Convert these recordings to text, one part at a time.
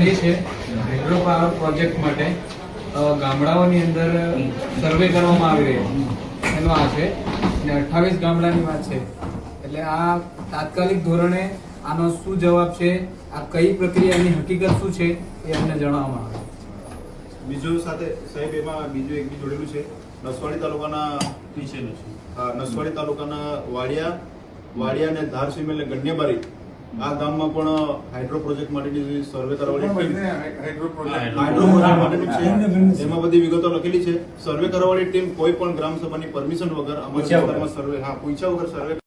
જે છે hydro power project માટે ગામડાઓની અંદર સર્વે કરવામાં આવી રહ્યો એનો આ છે અને 28 ગામડાની વાત છે. એટલે આ તાત્કાલિક ધોરણે આનો શું જવાબ છે, આ કઈ પ્રક્રિયાની હકીકત શું છે એ અમને જણાવવામાં આવે. બીજું સાથે સાહેબ એમાં બીજું એક બી જોડેલું છે. નસવાડી તાલુકાના નસવાડી તાલુકાના વાડિયા અને ધારસીમેલ અને ગણ્યાબારી આ ગામમાં પણ હાઇડ્રો પ્રોજેક્ટ માટેની સર્વે કરવાની હાઇડ્રો પ્રોજેક્ટ માટેનું છે. એમાં બધી વિગતો લખેલી છે. સર્વે કરવાની ટીમ કોઈ પણ ગ્રામ સભાની પરમિશન વગર અમારા વિસ્તારમાં સર્વે પૂછ્યા વગર સર્વે.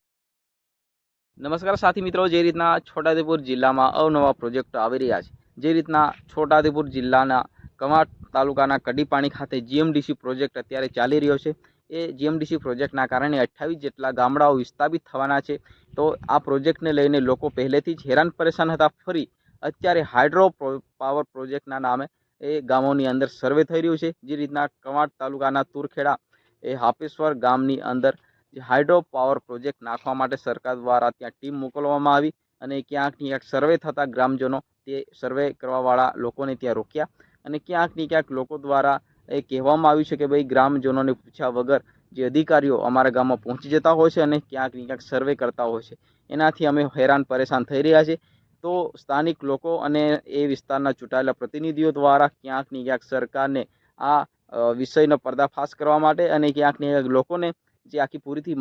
નમસ્કાર સાથી મિત્રો, જે રીતના છોટાઉદેપુર જિલ્લામાં અવનવા પ્રોજેક્ટો આવી રહ્યા છે, જે રીતના છોટાઉદેપુર જિલ્લાના કવાંટ તાલુકાના કડીપાણી ખાતે જીએમડીસી પ્રોજેક્ટ અત્યારે ચાલી રહ્યો છે. એ જીએમડીસી પ્રોજેક્ટના કારણે 28 જેટલા ગામડાઓ વિસ્થાપિત થવાના છે. તો આ પ્રોજેક્ટને લઈને લોકો પહેલેથી જ હેરાન પરેશાન હતા. ફરી અત્યારે હાઇડ્રો પાવર પ્રોજેક્ટના નામે એ ગામોની અંદર સર્વે થઈ રહ્યું છે. જે રીતના કવાંટ તાલુકાના તુરખેડા એ હાપેશ્વર ગામની અંદર હાઇડ્રો પાવર પ્રોજેક્ટ નાખવા માટે સરકાર દ્વારા ત્યાં ટીમ મોકલવામાં આવી અને ક્યાંક સર્વે થતા ગ્રામજનો તે સર્વે કરવાવાળા લોકોને ત્યાં રોક્યા અને ક્યાંક લોકો દ્વારા એ કહેવામાં આવ્યું છે કે ભાઈ ગ્રામજનોને પૂછ્યા વગર જે અધિકારીઓ અમારા ગામમાં પહોંચી જતા હોય છે અને ક્યાંક સર્વે કરતા હોય છે, એનાથી અમે હેરાન પરેશાન થઈ રહ્યા છે. તો સ્થાનિક લોકો અને એ વિસ્તારના ચૂંટાયેલા પ્રતિનિધિઓ દ્વારા ક્યાંક સરકારને આ વિષયનો પર્દાફાશ કરવા માટે અને ક્યાંક લોકોને જે આખી પૂરીથી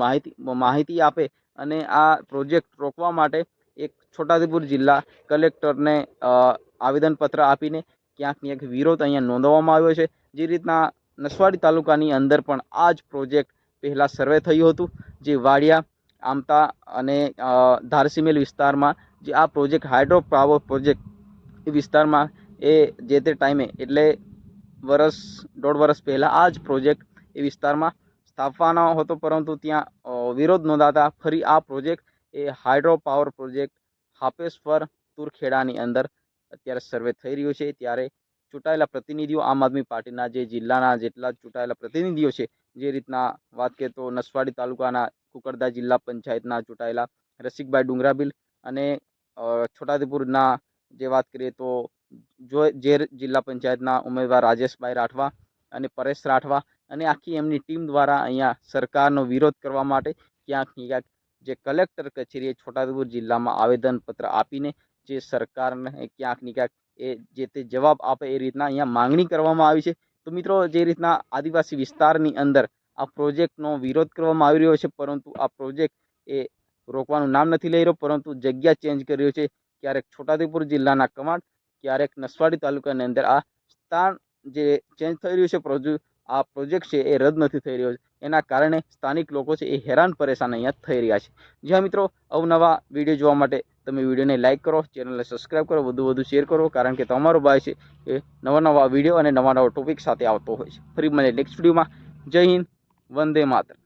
માહિતી આપે અને આ પ્રોજેક્ટ રોકવા માટે એક છોટાઉદેપુર જિલ્લા કલેક્ટરને આવેદનપત્ર આપીને ક્યાંક વિરોધ અહીંયા નોંધવામાં આવ્યો છે. જે રીતના નસવાડી તાલુકાની અંદર પણ આ જ પ્રોજેક્ટ પહેલાં સર્વે થયું હતું. જે વાડિયા, આમતા અને ધારસીમેલ વિસ્તારમાં જે આ પ્રોજેક્ટ હાઇડ્રો પાવર પ્રોજેક્ટ એ વિસ્તારમાં એ જે તે ટાઈમે એટલે દોઢ વર્ષ પહેલાં આ જ પ્રોજેક્ટ એ વિસ્તારમાં સ્થાપવાનો હતો, પરંતુ ત્યાં વિરોધ નોંધાતા ફરી આ પ્રોજેક્ટ એ હાઇડ્રો પાવર પ્રોજેક્ટ હાપેશ્વર તુરખેડાની અંદર અત્યારે સર્વે થઈ રહ્યો છે. ત્યારે ચૂંટાયેલા પ્રતિનિધિઓ આમ આદમી પાર્ટીના જે જિલ્લાના જેટલા ચૂંટાયેલા પ્રતિનિધિઓ છે, જે રીતના વાત કરીએ તો નસવાડી તાલુકાના કુકરદા જિલ્લા પંચાયતના ચૂંટાયેલા રસિકભાઈ ડુંગરાબિલ અને છોટાઉદેપુરના જે વાત કરીએ તો જે જિલ્લા પંચાયતના ઉમેદવાર રાજેશભાઈ રાઠવા અને પરેશ રાઠવા અને આખી એમની ટીમ દ્વારા અહીંયા સરકારનો વિરોધ કરવા માટે ક્યાંક જે કલેક્ટર કચેરીએ છોટાઉદેપુર જિલ્લામાં આવેદનપત્ર આપીને જે સરકારને ક્યાંક એ જે તે જવાબ આપે એ રીતના અહીંયા માંગણી કરવામાં આવી છે. તો મિત્રો, જે રીતના આદિવાસી વિસ્તારની અંદર આ પ્રોજેક્ટનો વિરોધ કરવામાં આવી રહ્યો છે, પરંતુ આ પ્રોજેક્ટ એ રોકવાનું નામ નથી લઈ રહ્યો, પરંતુ જગ્યા ચેન્જ કરી રહ્યો છે. ક્યારેક છોટાઉદેપુર જિલ્લાના કવાંટ, ક્યારેક નસવાડી તાલુકાની અંદર આ સ્થાન જે ચેન્જ થઈ રહ્યું છે. આ પ્રોજેક્ટ છે એ રદ નથી થઈ રહ્યો છે. એના કારણે સ્થાનિક લોકો છે એ હેરાન પરેશાન અહીંયા થઈ રહ્યા છે. જ્યાં મિત્રો, અવનવા વિડીયો જોવા માટે તમે વિડીયોને લાઇક કરો, ચેનલને સબસ્ક્રાઈબ કરો, વધુ શેર કરો, કારણ કે તમારો ભાઈ છે એ નવા વિડીયો અને નવા ટોપિક સાથે આવતો હોય છે. ફરી મળીએ નેક્સ્ટ વિડીયોમાં. જય હિન્દ, વંદે માતરમ.